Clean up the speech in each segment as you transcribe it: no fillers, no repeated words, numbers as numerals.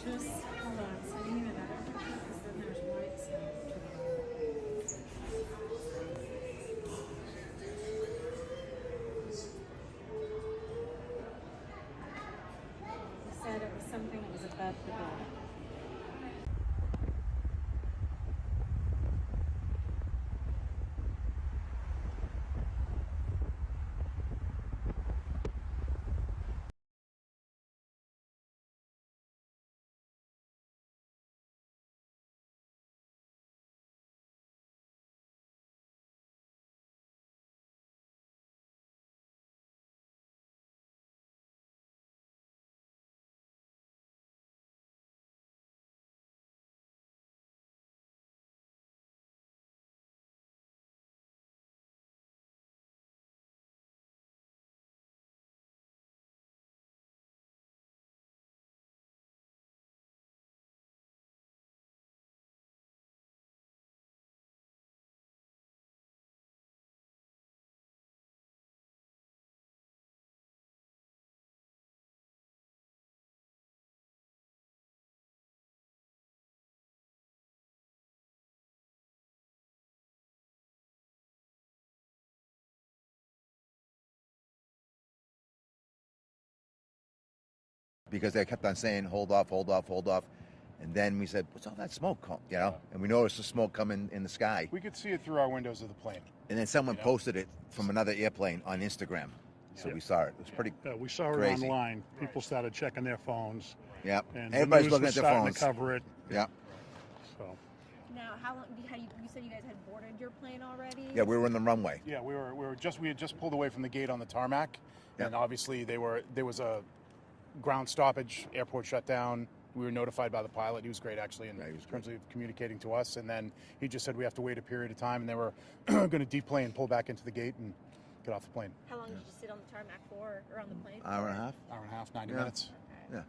Just, hold on, sending you another picture, because then there's white stuff to the right. He said it was something that was above the building. Because they kept on saying, hold off, hold off, hold off. And then we said, what's all that smoke? You know? And we noticed the smoke coming in the sky. We could see it through our windows of the plane. And then someone posted it from another airplane on Instagram. So we saw it. It was pretty we saw it crazy. online. People started checking their phones. Yep. And Everybody's the news looking was at their starting phones. to cover it. Yep. So. Now, how long? You said you guys had boarded your plane already? Yeah, we were in the runway. Yeah, we had just pulled away from the gate on the tarmac, and obviously there was a ground stoppage, airport shut down. We were notified by the pilot. He was great, actually, in terms of communicating to us. And then he just said we have to wait a period of time, and they were going to deplane, pull back into the gate, and get off the plane. How long did you sit on the tarmac for, or on the plane? Hour and a half. Hour and a half, 90 minutes. Okay.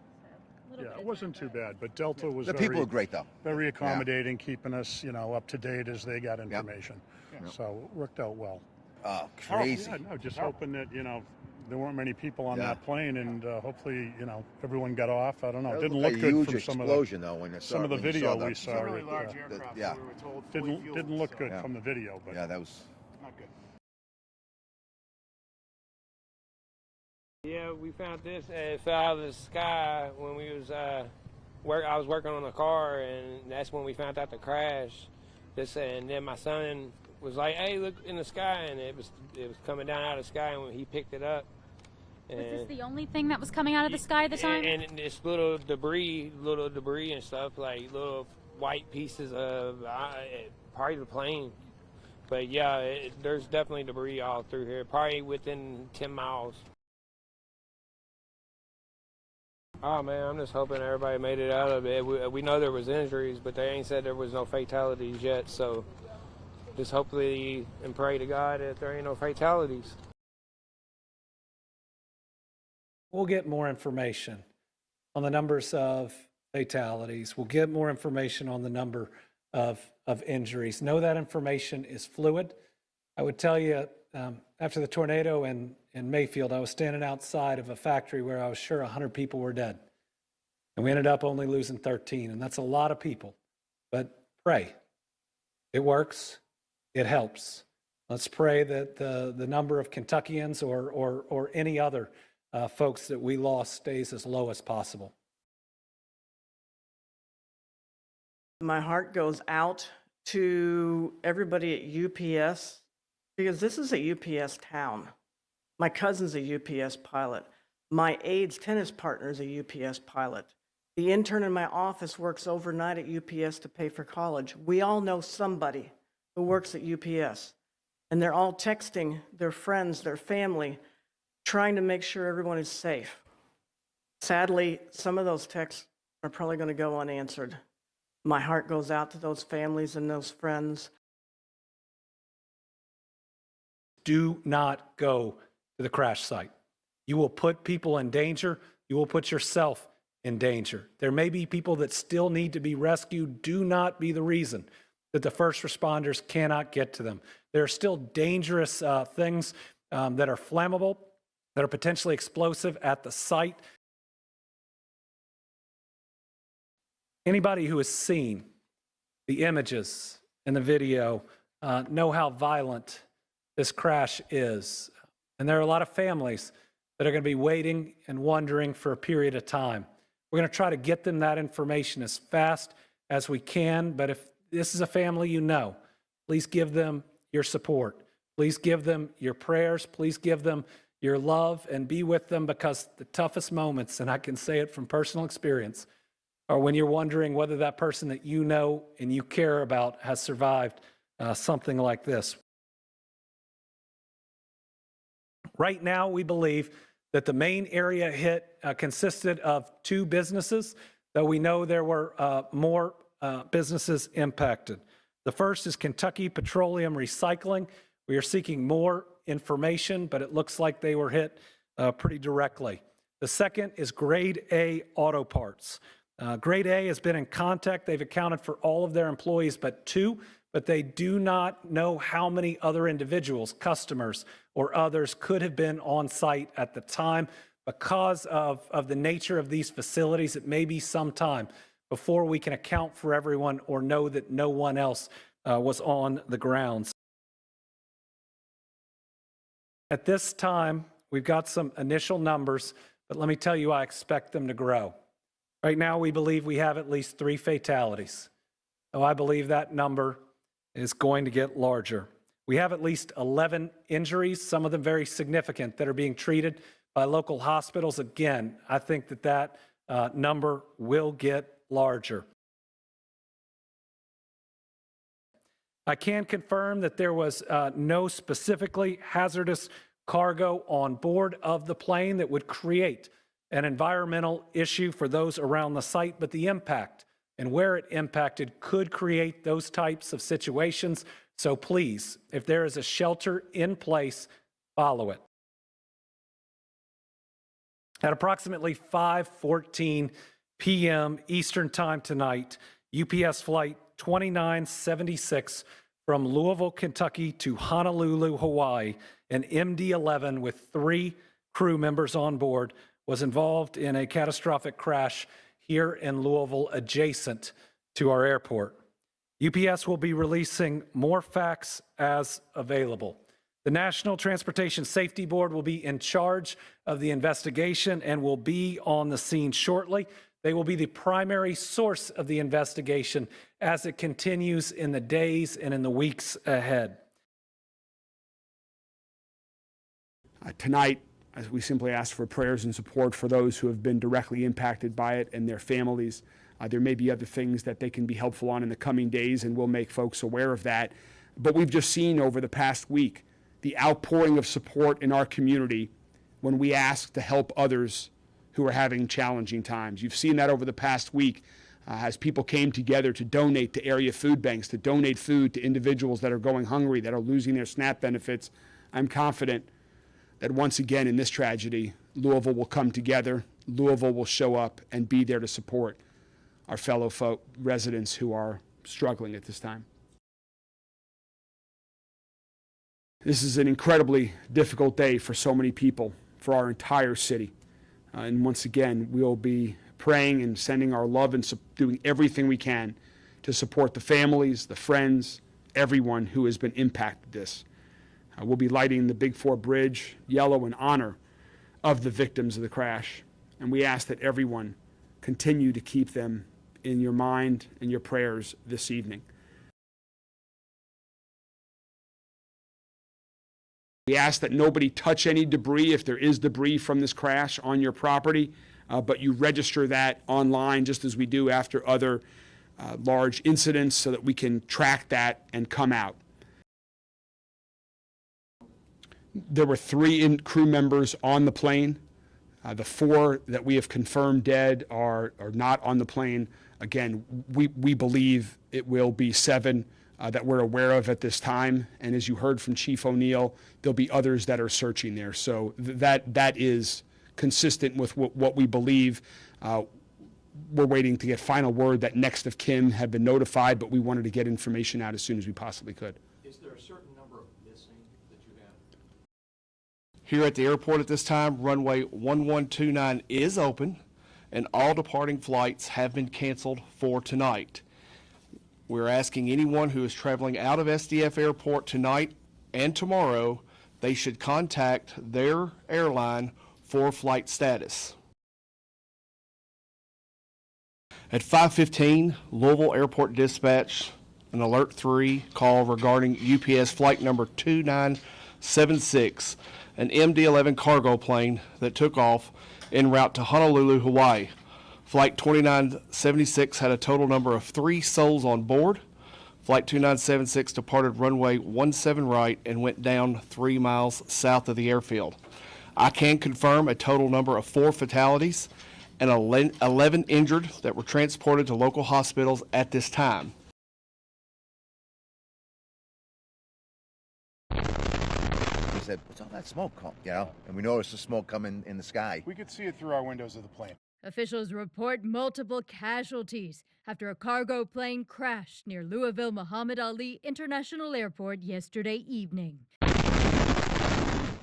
Yeah. Yeah, it wasn't too bad, but Delta was The people were great, though. very accommodating, keeping us, up to date as they got information. Yep. So it worked out well. Oh, crazy. Yeah, no, just hoping that, there weren't many people on that plane, and hopefully, everyone got off. I don't know. It didn't look good from some of the video we saw. It's a really large aircraft, so we were told didn't look good from the video, but yeah, that was not good. Yeah, we found this. It fell out of the sky when we was I was working on a car, and that's when we found out the crash. And then my son was like, "Hey, look in the sky," and it was coming down out of the sky, and he picked it up. Was this the only thing that was coming out of the sky at the time? And it's little debris and stuff, like little white pieces of probably the plane. But yeah, there's definitely debris all through here, probably within 10 miles. Oh man, I'm just hoping everybody made it out of it. We know there was injuries, but they ain't said there was no fatalities yet, so just hopefully and pray to God that there ain't no fatalities. We'll get more information on the numbers of fatalities. We'll get more information on the number of injuries. Know that information is fluid. I would tell you, after the tornado in Mayfield, I was standing outside of a factory where I was sure 100 people were dead. And we ended up only losing 13, and that's a lot of people. But pray. It works. It helps. Let's pray that the number of Kentuckians or any other folks that we lost stays as low as possible. My heart goes out to everybody at UPS, because this is a UPS town. My cousin's a UPS pilot. My aide's tennis partner is a UPS pilot. The intern in my office works overnight at UPS to pay for college. We all know somebody who works at UPS, and they're all texting their friends, their family, trying to make sure everyone is safe. Sadly, some of those texts are probably going to go unanswered. My heart goes out to those families and those friends. Do not go to the crash site. You will put people in danger. You will put yourself in danger. There may be people that still need to be rescued. Do not be the reason that the first responders cannot get to them. There are still dangerous things that are flammable, that are potentially explosive at the site. Anybody who has seen the images and the video know how violent this crash is. And there are a lot of families that are going to be waiting and wondering for a period of time. We're going to try to get them that information as fast as we can, but if this is a family you know, please give them your support. Please give them your prayers. Please give them your love and be with them, because the toughest moments, and I can say it from personal experience, are when you're wondering whether that person that you know and you care about has survived something like this. Right now, we believe that the main area hit consisted of 2 businesses, though we know there were more businesses impacted. The first is Kentucky Petroleum Recycling. We are seeking more information, but it looks like they were hit pretty directly. The second is Grade A Auto Parts. Grade A has been in contact. They've accounted for all of their employees but 2, but they do not know how many other individuals, customers, or others could have been on site at the time. Because of the nature of these facilities, it may be some time before we can account for everyone or know that no one else was on the grounds. At this time, we've got some initial numbers, but let me tell you, I expect them to grow. Right now, we believe we have at least 3 fatalities. So I believe that number is going to get larger. We have at least 11 injuries, some of them very significant, that are being treated by local hospitals. Again, I think that number will get larger. I can confirm that there was no specifically hazardous cargo on board of the plane that would create an environmental issue for those around the site, but the impact and where it impacted could create those types of situations. So please, if there is a shelter in place, follow it. At approximately 5:14 p.m. Eastern Time tonight, UPS Flight 2976 from Louisville, Kentucky to Honolulu, Hawaii, an MD-11 with 3 crew members on board, was involved in a catastrophic crash here in Louisville adjacent to our airport. UPS will be releasing more facts as available. The National Transportation Safety Board will be in charge of the investigation and will be on the scene shortly. They will be the primary source of the investigation as it continues in the days and in the weeks ahead. Tonight, as we simply ask for prayers and support for those who have been directly impacted by it and their families. There may be other things that they can be helpful on in the coming days, and we'll make folks aware of that. But we've just seen over the past week the outpouring of support in our community when we ask to help others who are having challenging times. You've seen that over the past week as people came together to donate to area food banks, to donate food to individuals that are going hungry, that are losing their SNAP benefits. I'm confident that once again in this tragedy, Louisville will come together, Louisville will show up and be there to support our fellow residents who are struggling at this time. This is an incredibly difficult day for so many people, for our entire city. And once again, we'll be praying and sending our love and doing everything we can to support the families, the friends, everyone who has been impacted this. We'll be lighting the Big 4 Bridge yellow in honor of the victims of the crash. And we ask that everyone continue to keep them in your mind and your prayers this evening. We ask that nobody touch any debris if there is debris from this crash on your property, but you register that online just as we do after other large incidents so that we can track that and come out. There were 3 crew members on the plane. The 4 that we have confirmed dead are not on the plane. Again, we believe it will be 7 that we're aware of at this time. And as you heard from Chief O'Neill, there'll be others that are searching there. So that is consistent with what we believe. We're waiting to get final word that next of kin have been notified, but we wanted to get information out as soon as we possibly could. Is there a certain number of missing that you have? Here at the airport at this time, runway 1129 is open, and all departing flights have been canceled for tonight. We're asking anyone who is traveling out of SDF Airport tonight and tomorrow, they should contact their airline for flight status. At 5:15, Louisville Airport Dispatch, an Alert 3 call regarding UPS flight number 2976, an MD-11 cargo plane that took off en route to Honolulu, Hawaii. Flight 2976 had a total number of 3 souls on board. Flight 2976 departed runway 17 right and went down 3 miles south of the airfield. I can confirm a total number of 4 fatalities and 11 injured that were transported to local hospitals at this time. We said, what's all that smoke? And we noticed the smoke coming in the sky. We could see it through our windows of the plane. Officials report multiple casualties after a cargo plane crashed near Louisville Muhammad Ali International Airport yesterday evening.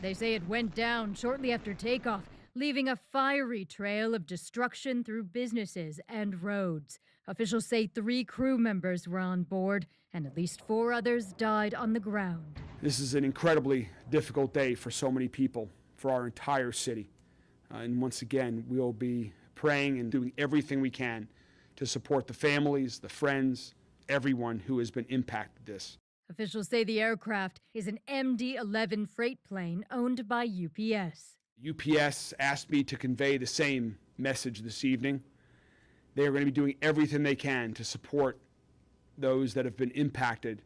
They say it went down shortly after takeoff, leaving a fiery trail of destruction through businesses and roads. Officials say 3 crew members were on board and at least 4 others died on the ground. This is an incredibly difficult day for so many people, for our entire city. And once again, we'll be praying and doing everything we can to support the families, the friends, everyone who has been impacted this. Officials say the aircraft is an MD-11 freight plane owned by UPS. UPS asked me to convey the same message this evening. They are going to be doing everything they can to support those that have been impacted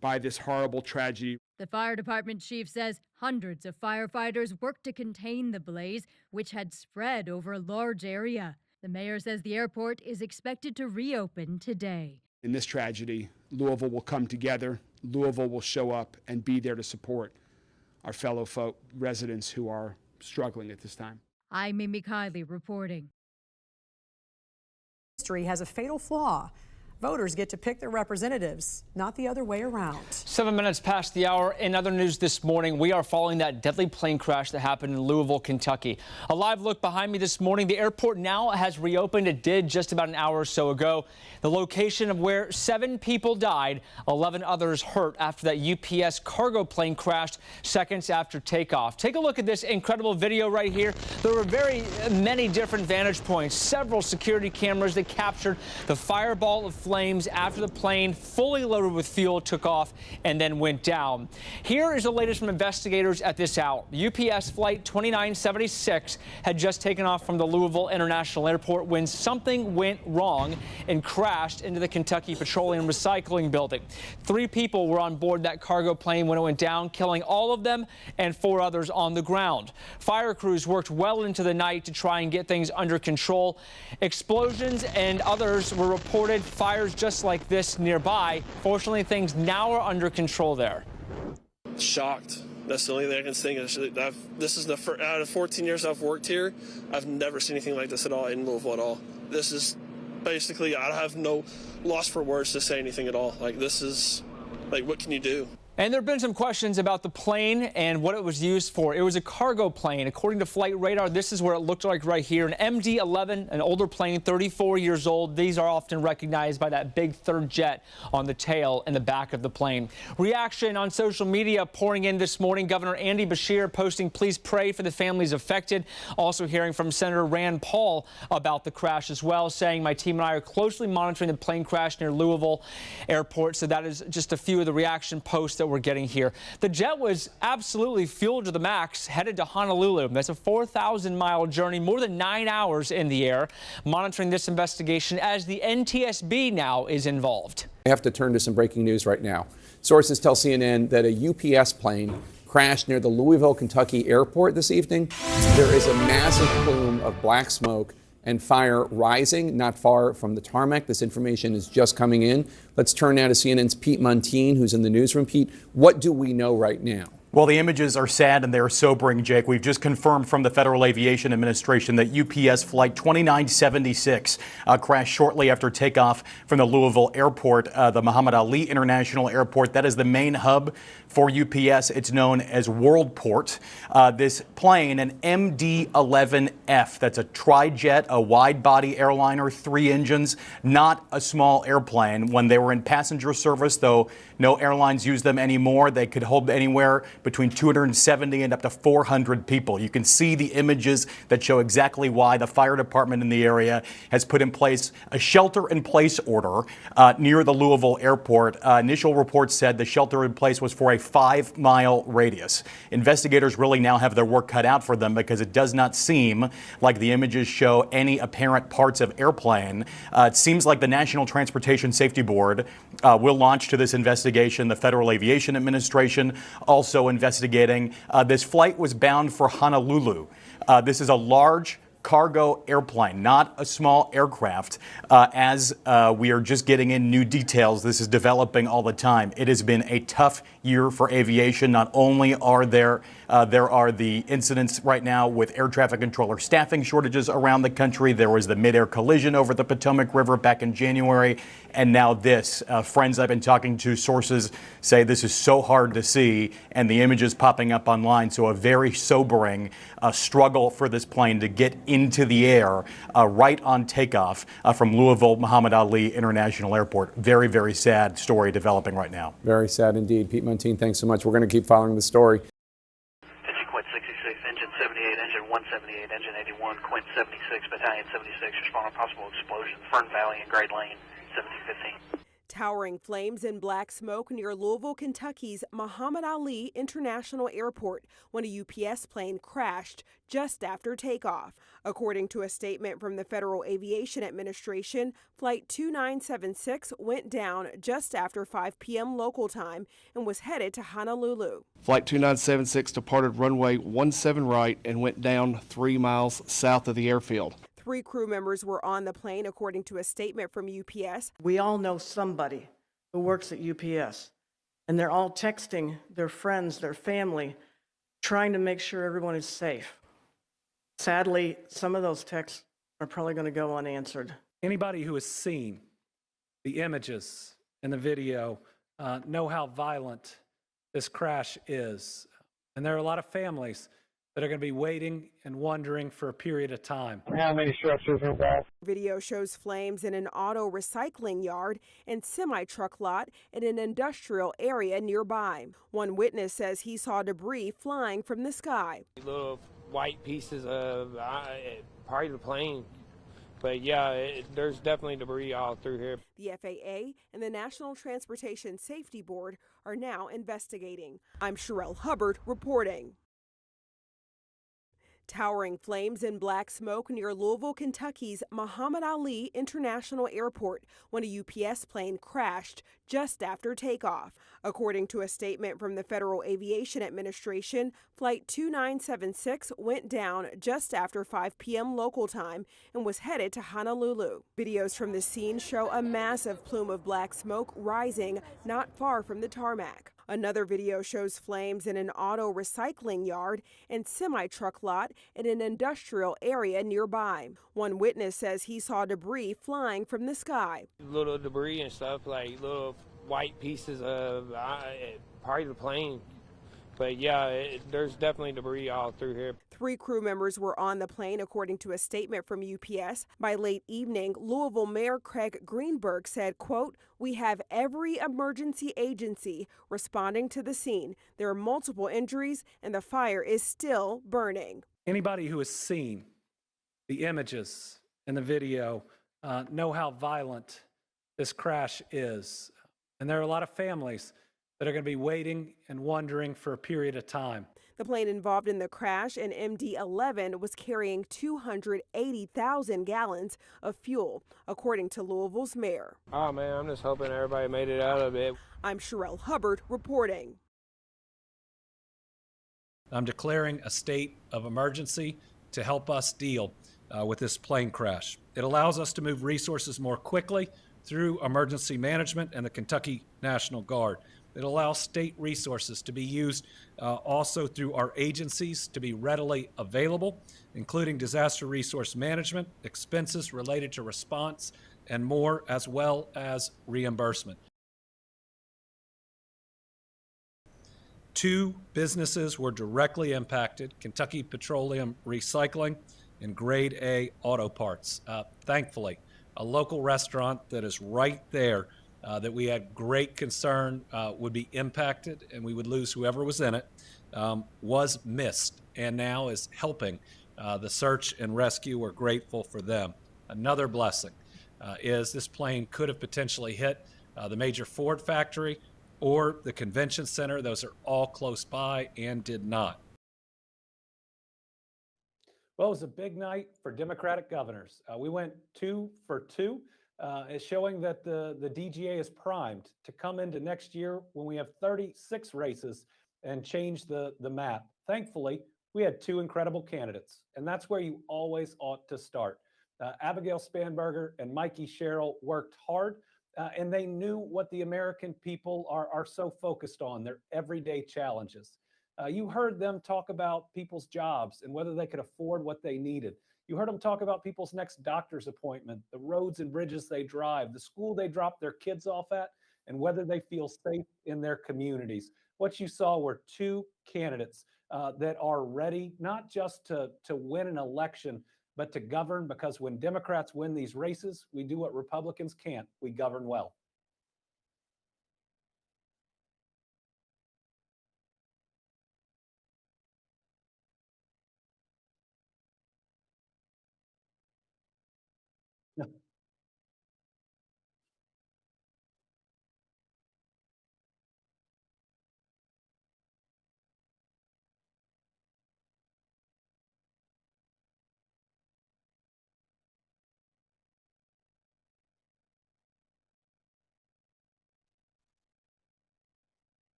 by this horrible tragedy. The fire department chief says hundreds of firefighters worked to contain the blaze, which had spread over a large area. The mayor says the airport is expected to reopen today. In this tragedy, Louisville will come together. Louisville will show up and be there to support our fellow residents who are struggling at this time. I'm Mimi Kiley reporting. History has a fatal flaw. Voters get to pick their representatives, not the other way around. 7 minutes past the hour. In other news this morning, we are following that deadly plane crash that happened in Louisville, Kentucky. A live look behind me this morning. The airport now has reopened. It did just about an hour or so ago. The location of where 7 people died, 11 others hurt after that UPS cargo plane crashed seconds after takeoff. Take a look at this incredible video right here. There were very many different vantage points, several security cameras that captured the fireball of flames after the plane, fully loaded with fuel, took off and then went down. Here is the latest from investigators at this hour. UPS flight 2976 had just taken off from the Louisville International Airport when something went wrong and crashed into the Kentucky Petroleum Recycling Building. 3 people were on board that cargo plane when it went down, killing all of them and 4 others on the ground. Fire crews worked well into the night to try and get things under control. Explosions and others were reported. Fires just like this nearby. Fortunately, things now are under control there. Shocked. That's the only thing I can think of. This is out of 14 years I've worked here, I've never seen anything like this at all in Louisville at all. This is basically, I have no loss for words to say anything at all. Like, this is, like, what can you do? And there have been some questions about the plane and what it was used for. It was a cargo plane. According to flight radar, this is where it looked like right here. An MD-11, an older plane, 34 years old. These are often recognized by that big third jet on the tail and the back of the plane. Reaction on social media pouring in this morning. Governor Andy Beshear posting, please pray for the families affected. Also hearing from Senator Rand Paul about the crash as well, saying my team and I are closely monitoring the plane crash near Louisville Airport. So that is just a few of the reaction posts that we're getting here. The jet was absolutely fueled to the max, headed to Honolulu. That's a 4,000-mile journey, more than 9 hours in the air. Monitoring this investigation as the NTSB now is involved. I have to turn to some breaking news right now. Sources tell CNN that a UPS plane crashed near the Louisville, Kentucky airport this evening. There is a massive plume of black smoke and fire rising not far from the tarmac. This information is just coming in. Let's turn now to CNN's Pete Montine, who's in the newsroom. Pete, what do we know right now? Well, the images are sad and they're sobering, Jake. We've just confirmed from the Federal Aviation Administration that UPS Flight 2976 crashed shortly after takeoff from the Louisville Airport, the Muhammad Ali International Airport. That is the main hub for UPS. It's known as Worldport. This plane, an MD-11F, that's a tri-jet, a wide-body airliner, 3 engines, not a small airplane. When they were in passenger service, though no airlines use them anymore, they could hold anywhere between 270 and up to 400 people. You can see the images that show exactly why the fire department in the area has put in place a shelter-in-place order near the Louisville airport. Initial reports said the shelter-in-place was for a 5-mile radius. Investigators really now have their work cut out for them because it does not seem like the images show any apparent parts of airplane. It seems like the National Transportation Safety Board will launch to this investigation. The Federal Aviation Administration also investigating. This flight was bound for Honolulu. This is a large cargo airplane, not a small aircraft. As we are just getting in new details, this is developing all the time. It has been a tough year for aviation. Not only are there are the incidents right now with air traffic controller staffing shortages around the country. There was the mid-air collision over the Potomac River back in January. And now this. Friends I've been talking to, sources say this is so hard to see, and the images popping up online. So a very sobering struggle for this plane to get into the air right on takeoff from Louisville Muhammad Ali International Airport. Very, very sad story developing right now. Very sad indeed. Pete Montine, thanks so much. We're going to keep following the story. Quint 66, engine 78, engine 178, engine 81, Quint 76, battalion 76, respond to possible explosion, Fern Valley and Great Lane, 1715. Towering flames and black smoke near Louisville, Kentucky's Muhammad Ali International Airport when a UPS plane crashed just after takeoff. According to a statement from the Federal Aviation Administration, Flight 2976 went down just after 5 p.m. local time and was headed to Honolulu. Flight 2976 departed runway 17 right and went down 3 miles south of the airfield. 3 crew members were on the plane, according to a statement from UPS. We all know somebody who works at UPS, and they're all texting their friends, their family, trying to make sure everyone is safe. Sadly, some of those texts are probably going to go unanswered. Anybody who has seen the images and the video know how violent this crash is. And there are a lot of families that are going to be waiting and wondering for a period of time. How many structures are involved? Video shows flames in an auto recycling yard and semi-truck lot in an industrial area nearby. One witness says he saw debris flying from the sky. Little white pieces of part of the plane. But yeah, there's definitely debris all through here. The FAA and the National Transportation Safety Board are now investigating. I'm Sherelle Hubbard reporting. Towering flames and black smoke near Louisville, Kentucky's Muhammad Ali International Airport when a UPS plane crashed just after takeoff. According to a statement from the Federal Aviation Administration, Flight 2976 went down just after 5 p.m. local time and was headed to Honolulu. Videos from the scene show a massive plume of black smoke rising not far from the tarmac. Another video shows flames in an auto recycling yard and semi-truck lot in an industrial area nearby. One witness says he saw debris flying from the sky. Little debris and stuff, like little white pieces of part of the plane. But yeah, there's definitely debris all through here. 3 crew members were on the plane, according to a statement from UPS. By late evening, Louisville Mayor Craig Greenberg said, quote, "We have every emergency agency responding to the scene. There are multiple injuries and the fire is still burning." Anybody who has seen the images and the video know how violent this crash is. And there are a lot of families that are going to be waiting and wondering for a period of time. The plane involved in the crash, an MD-11, was carrying 280,000 gallons of fuel, according to Louisville's mayor. Oh man, I'm just hoping everybody made it out of it. I'm Sherelle Hubbard reporting. I'm declaring a state of emergency to help us deal with this plane crash. It allows us to move resources more quickly through emergency management and the Kentucky National Guard. It allows state resources to be used also through our agencies to be readily available, including disaster resource management, expenses related to response, and more, as well as reimbursement. 2 businesses were directly impacted: Kentucky Petroleum Recycling and Grade A Auto Parts. Thankfully, a local restaurant that is right there that we had great concern would be impacted and we would lose whoever was in it, was missed and now is helping the search and rescue. We're grateful for them. Another blessing is this plane could have potentially hit the major Ford factory or the convention center. Those are all close by and did not. Well, it was a big night for Democratic governors. We went 2 for 2, showing that the DGA is primed to come into next year when we have 36 races and change the map. Thankfully, we had 2 incredible candidates, and that's where you always ought to start. Abigail Spanberger and Mikey Sherrill worked hard, and they knew what the American people are so focused on, their everyday challenges. You heard them talk about people's jobs and whether they could afford what they needed. You heard them talk about people's next doctor's appointment, the roads and bridges they drive, the school they drop their kids off at, and whether they feel safe in their communities. What you saw were 2 candidates that are ready not just to win an election, but to govern, because when Democrats win these races, we do what Republicans can't. We govern well.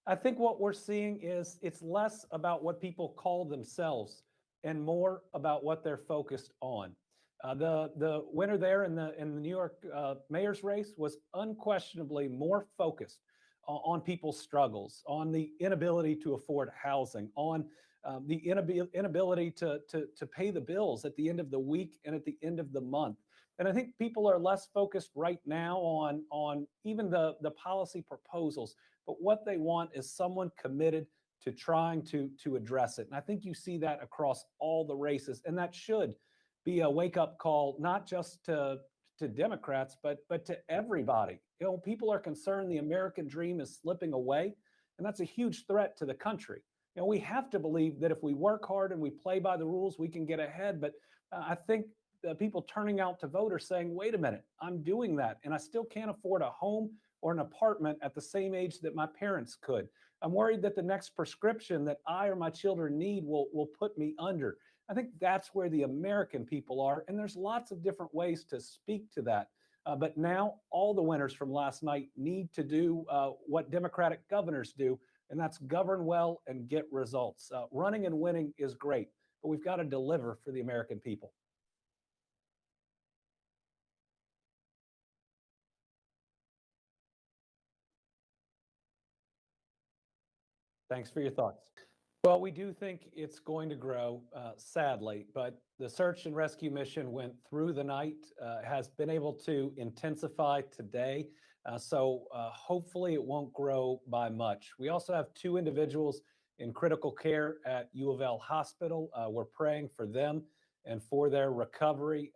I think what we're seeing is it's less about what people call themselves and more about what they're focused on. The winner there in the New York mayor's race was unquestionably more focused on people's struggles, on the inability to afford housing, on the inability to pay the bills at the end of the week and at the end of the month. And I think people are less focused right now on even the policy proposals, but what they want is someone committed to trying to address it. And I think you see that across all the races, and that should be a wake-up call, not just to Democrats, but to everybody. You know, people are concerned the American dream is slipping away, and that's a huge threat to the country. You know, we have to believe that if we work hard and we play by the rules, we can get ahead. But I think the people turning out to vote are saying, wait a minute, I'm doing that, and I still can't afford a home or an apartment at the same age that my parents could. I'm worried that the next prescription that I or my children need will put me under. I think that's where the American people are, and there's lots of different ways to speak to that. But now all the winners from last night need to do what Democratic governors do, and that's govern well and get results. Running and winning is great, but we've got to deliver for the American people. Thanks for your thoughts. Well, we do think it's going to grow, sadly, but the search and rescue mission went through the night, has been able to intensify today. So hopefully it won't grow by much. We also have 2 individuals in critical care at U of L Hospital. We're praying for them and for their recovery.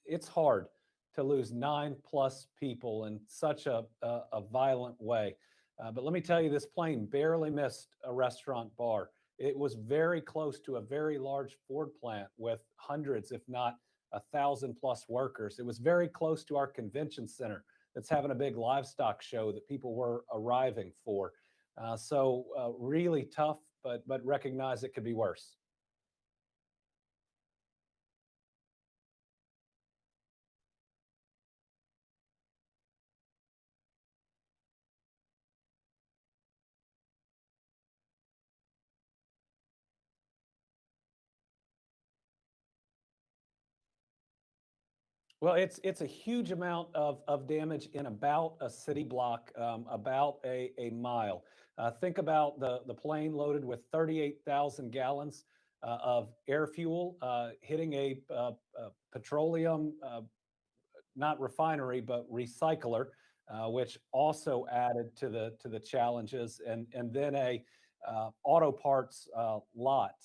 It's hard to lose 9+ people in such a violent way. But let me tell you, this plane barely missed a restaurant bar. It was very close to a very large Ford plant with hundreds, if not 1,000+ workers. It was very close to our convention center that's having a big livestock show that people were arriving for. So really tough, but recognize it could be worse. Well, it's a huge amount of damage in about a city block, about a mile. Think about the plane loaded with 38,000 gallons of air fuel hitting a petroleum, not refinery, but recycler, which also added to the challenges, and then a auto parts lot.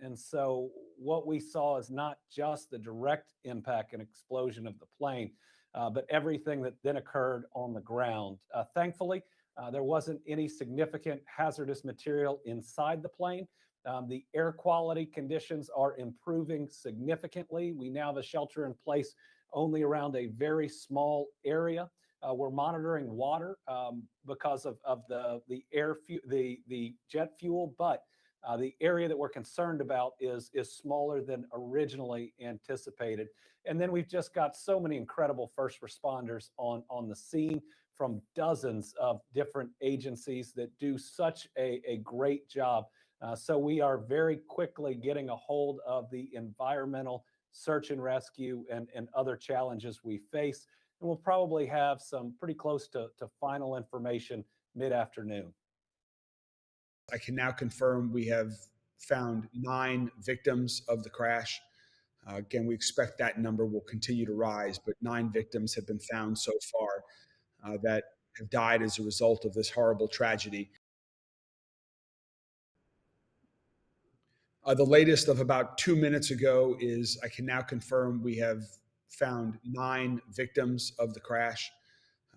And so what we saw is not just the direct impact and explosion of the plane, but everything that then occurred on the ground. Thankfully, there wasn't any significant hazardous material inside the plane. The air quality conditions are improving significantly. We now have a shelter in place only around a very small area. We're monitoring water because of the jet fuel, but the area that we're concerned about is smaller than originally anticipated. And then we've just got so many incredible first responders on the scene from dozens of different agencies that do such a great job. So we are very quickly getting a hold of the environmental search and rescue and other challenges we face. And we'll probably have some pretty close to final information mid-afternoon. I can now confirm we have found 9 victims of the crash. Again, we expect that number will continue to rise, but 9 victims have been found so far that have died as a result of this horrible tragedy. The latest of about 2 minutes ago is I can now confirm we have found 9 victims of the crash.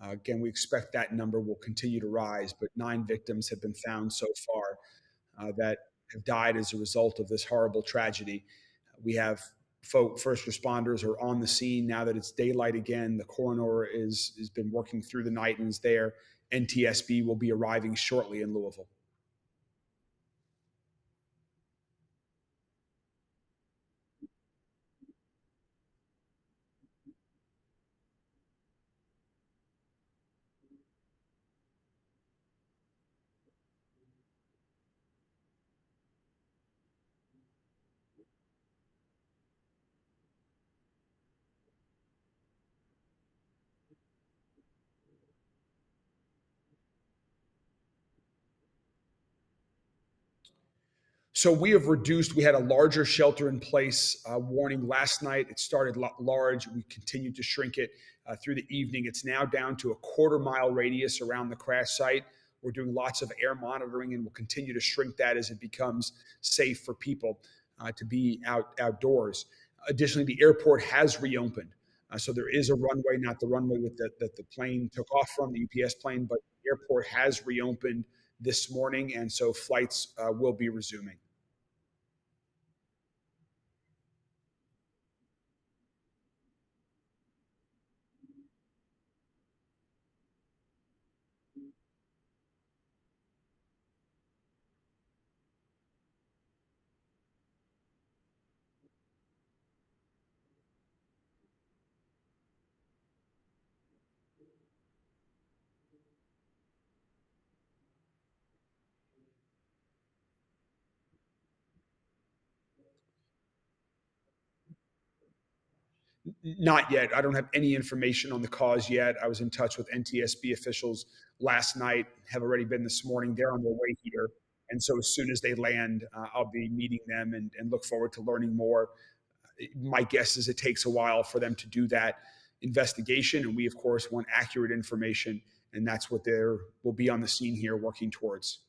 Again, we expect that number will continue to rise, but 9 victims have been found so far that have died as a result of this horrible tragedy. We have first responders are on the scene now that it's daylight again. The coroner has been working through the night and is there. NTSB will be arriving shortly in Louisville. So we have reduced, we had a larger shelter in place warning last night. It started large. We continued to shrink it through the evening. It's now down to a quarter-mile radius around the crash site. We're doing lots of air monitoring and we'll continue to shrink that as it becomes safe for people to be outdoors. Additionally, the airport has reopened. So there is a runway, not the runway that the plane took off from, the UPS plane, but the airport has reopened this morning, and so flights will be resuming. Not yet. I don't have any information on the cause yet. I was in touch with NTSB officials last night, have already been this morning. They're on their way here. And so as soon as they land, I'll be meeting them and look forward to learning more. My guess is it takes a while for them to do that investigation. And we, of course, want accurate information. And that's what will be on the scene here working towards.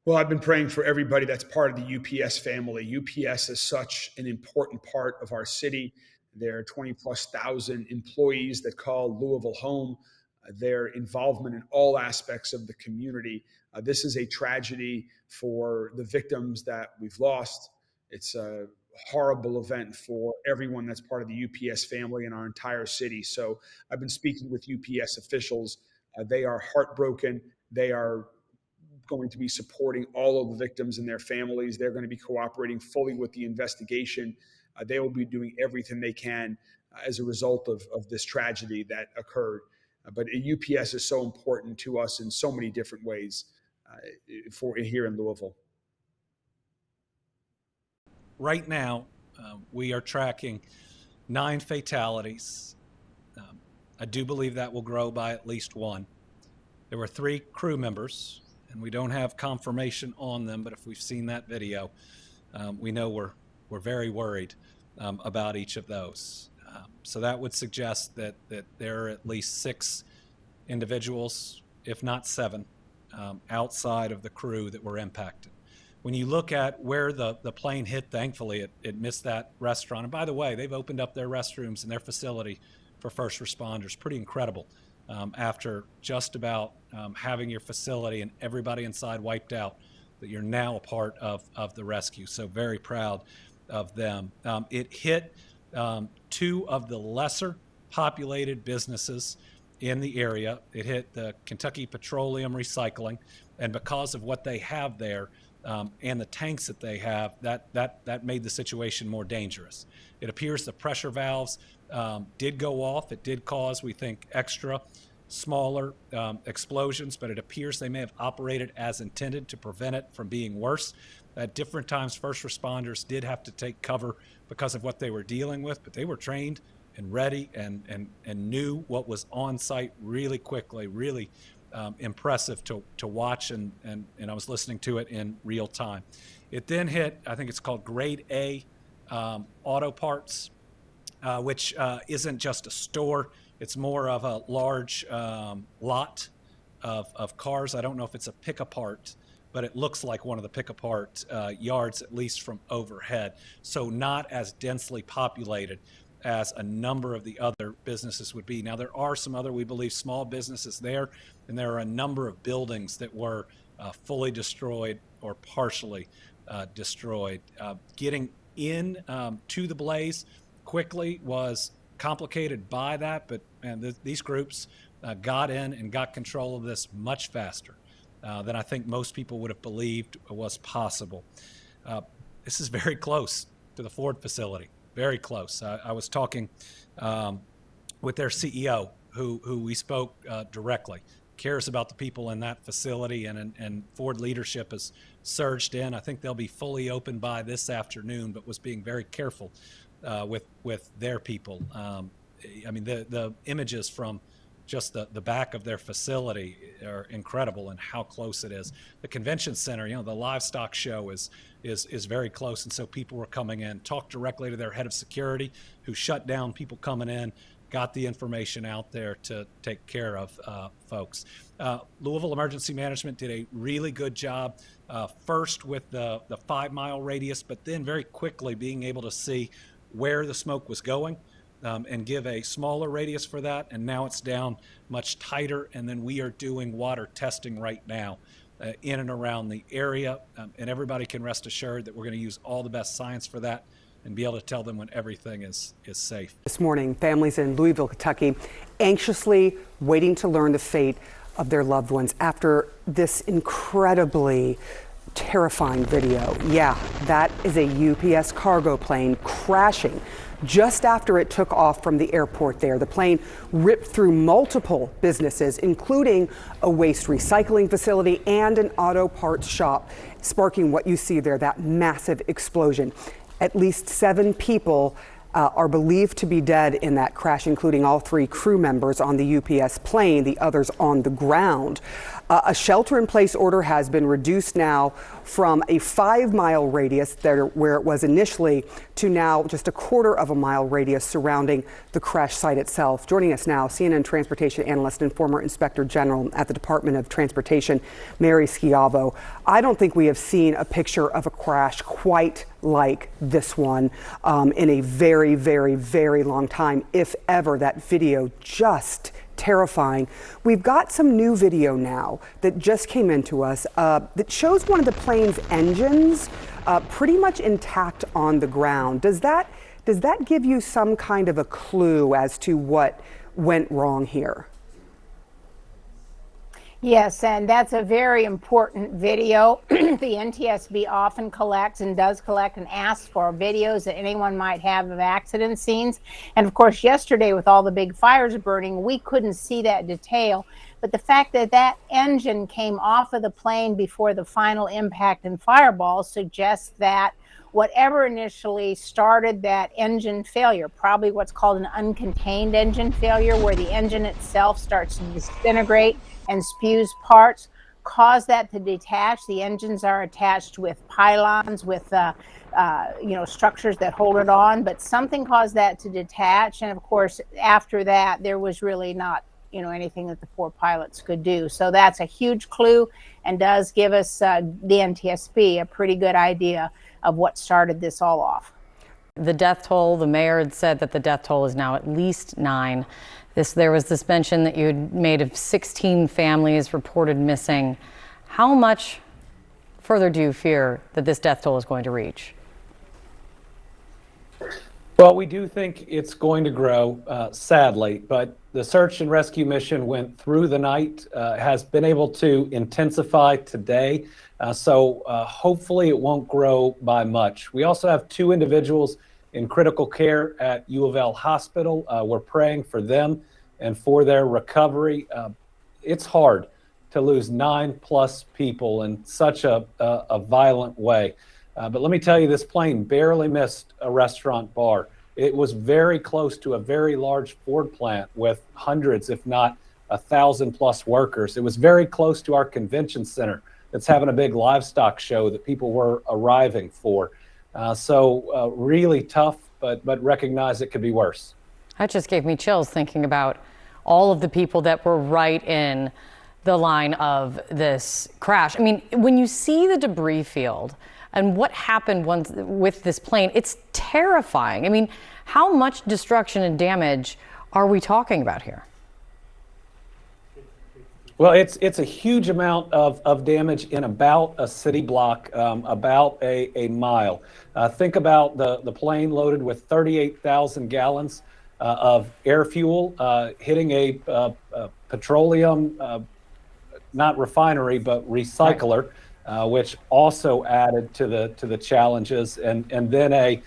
Well, I've been praying for everybody that's part of the UPS family. UPS is such an important part of our city. There are 20+ thousand employees that call Louisville home. their involvement in all aspects of the community. This is a tragedy for the victims that we've lost. It's a horrible event for everyone that's part of the UPS family and our entire city. So I've been speaking with UPS officials. They are heartbroken. They are going to be supporting all of the victims and their families. They're going to be cooperating fully with the investigation. They will be doing everything they can as a result of this tragedy that occurred. But UPS is so important to us in so many different ways for here in Louisville. Right now, we are tracking 9 fatalities. I do believe that will grow by at least 1. There were 3 crew members, and we don't have confirmation on them, but if we've seen that video, we know we're very worried about each of those. So that would suggest that there are at least 6 individuals, if not 7, outside of the crew that were impacted. When you look at where the plane hit, thankfully it missed that restaurant. And by the way, they've opened up their restrooms in their facility for first responders. Pretty incredible. After just about having your facility and everybody inside wiped out, that you're now a part of the rescue. So very proud of them. It hit 2 of the lesser populated businesses in the area. It hit the Kentucky Petroleum Recycling, and because of what they have there and the tanks that they have, that made the situation more dangerous. It appears the pressure valves did go off. It did cause, we think, extra smaller explosions, but it appears they may have operated as intended to prevent it from being worse. At different times, first responders did have to take cover because of what they were dealing with, but they were trained and ready and knew what was on site really quickly, really impressive to watch, and I was listening to it in real time. It then hit, I think it's called Grade A Auto Parts, which isn't just a store. It's more of a large lot of cars. I don't know if it's a pick-apart, but it looks like one of the pick-apart yards, at least from overhead. So not as densely populated as a number of the other businesses would be. Now, there are some other, we believe, small businesses there, and there are a number of buildings that were fully destroyed or partially destroyed. Getting in to the blaze quickly was complicated by that, but these groups got in and got control of this much faster than I think most people would have believed was possible. This is very close to the Ford facility. Very close. I was talking with their CEO, who we spoke directly, cares about the people in that facility, and Ford leadership has surged in. I think they'll be fully open by this afternoon, but was being very careful with their people. I mean, the images from just the back of their facility are incredible, and how close it is. The convention center, the livestock show is very close, and so people were coming in. Talked directly to their head of security, who shut down people coming in, got the information out there to take care of folks. Louisville Emergency Management did a really good job, first with the 5-mile radius, but then very quickly being able to see where the smoke was going. And give a smaller radius for that, and now it's down much tighter, and then we are doing water testing right now in and around the area, and everybody can rest assured that we're going to use all the best science for that and be able to tell them when everything is safe. This morning, families in Louisville, Kentucky, anxiously waiting to learn the fate of their loved ones after this incredibly terrifying video. Yeah, that is a UPS cargo plane crashing just after it took off from the airport there. The plane ripped through multiple businesses, including a waste recycling facility and an auto parts shop, sparking what you see there, that massive explosion. At least 7 people are believed to be dead in that crash, including all 3 crew members on the UPS plane, the others on the ground. A shelter-in-place order has been reduced now from a 5-mile radius where it was initially to now just a 1/4 mile radius surrounding the crash site itself. Joining us now, CNN transportation analyst and former inspector general at the Department of Transportation, Mary Schiavo. I don't think we have seen a picture of a crash quite like this one in a very, very, very long time, if ever. That video just terrifying. We've got some new video now that just came into us that shows one of the plane's engines pretty much intact on the ground. Does that give you some kind of a clue as to what went wrong here? Yes, and that's a very important video. The NTSB often collects and does collect and asks for videos that anyone might have of accident scenes. And of course, yesterday with all the big fires burning, we couldn't see that detail. But the fact that that engine came off of the plane before the final impact and fireball suggests that whatever initially started that engine failure, probably what's called an uncontained engine failure, where the engine itself starts to disintegrate and spews parts, caused that to detach. The engines are attached with pylons, with structures that hold it on, but something caused that to detach. And of course, after that, there was really not anything that the four pilots could do. So that's a huge clue and does give us, the NTSB, a pretty good idea of what started this all off. The death toll, the mayor had said that the death toll is now at least 9. There was this mention that you had made of 16 families reported missing. How much further do you fear that this death toll is going to reach? Well, we do think it's going to grow, sadly, but the search and rescue mission went through the night, has been able to intensify today, so hopefully it won't grow by much. We also have 2 individuals in critical care at U of L Hospital. We're praying for them and for their recovery. It's hard to lose 9+ people in such a violent way. But let me tell you, this plane barely missed a restaurant bar. It was very close to a very large Ford plant with hundreds, if not 1,000+ workers. It was very close to our convention center that's having a big livestock show that people were arriving for. So really tough, but recognize it could be worse. That just gave me chills thinking about all of the people that were right in the line of this crash. I mean, when you see the debris field and what happened with this plane, it's terrifying. I mean, how much destruction and damage are we talking about here? Well, it's a huge amount of damage in about a city block, about a mile. Think about the plane loaded with 38,000 gallons of air fuel hitting a petroleum, not refinery, but recycler, which also added to the challenges, and then a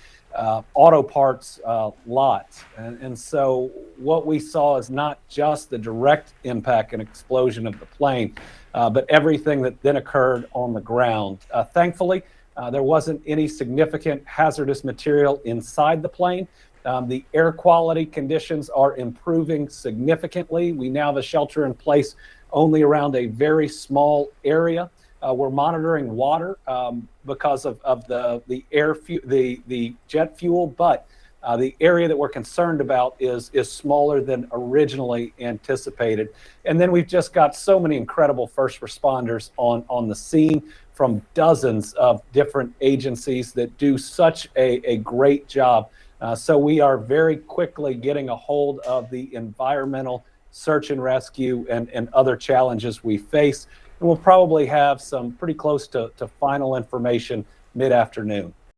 auto parts lot. And so what we saw is not just the direct impact and explosion of the plane, but everything that then occurred on the ground. Thankfully, there wasn't any significant hazardous material inside the plane. The air quality conditions are improving significantly. We now have a shelter in place only around a very small area. We're monitoring water because of the jet fuel, but the area that we're concerned about is smaller than originally anticipated. And then we've just got so many incredible first responders on the scene from dozens of different agencies that do such a great job. So we are very quickly getting a hold of the environmental search and rescue and other challenges we face. And we'll probably have some pretty close to final information mid-afternoon.